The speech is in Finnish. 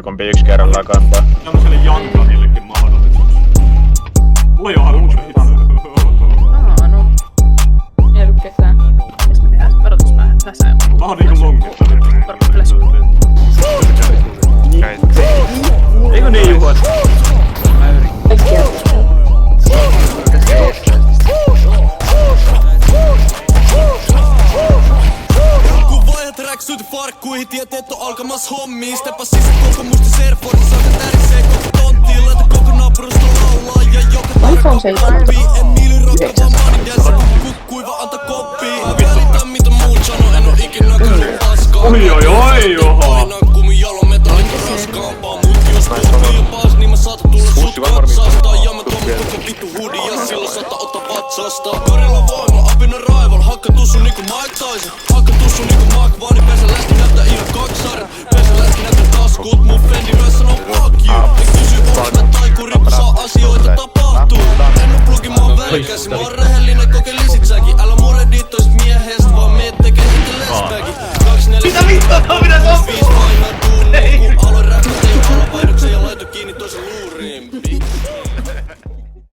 helpompi yksi kerrallaan kantaa. Tämmöselle jankanillekin mahdollisuus. Mulla ei oo halunnut mitään. No. Ei oo ketään. Mitäs me tehdään? Varoitus mä läsään. Mä oon niinku longittanut. Varmaan flash. Eikö niin juhlat? Räksyt farkkuihin, tieteet on alkamas hommiin. Stepas sisä koko musti serfoni, saaka tärisee koko tonttiin. Laita koko naapurusta laulaa ja joka tarkka kappii. En miili rokka vaan maani dance, kukkuiva anta koppii. Välitä mitä muut sano, en oo ikinä näkynyt paskaa. Oi, Kumi jalo metallikko raskaampaa. Mut jos tuu paas, niin mä saatan tulla sut katsastaa. Ja mä tuon koko vittu hudi ja silloin saata ottaa vatsasta. Korilla voimalla, apina raival, hakka tussu niinku Mike Tyson. Hakka tussu niinku Mark Vani, pesäläski näyttää ihan kaksarit. Pesäläski näyttää taskut, mun Fendi myös sanoo fuck you. En kysy osta taikuri, kun saa asioita tapahtuu. En oo plugi, mä oon välikäsi, mä oon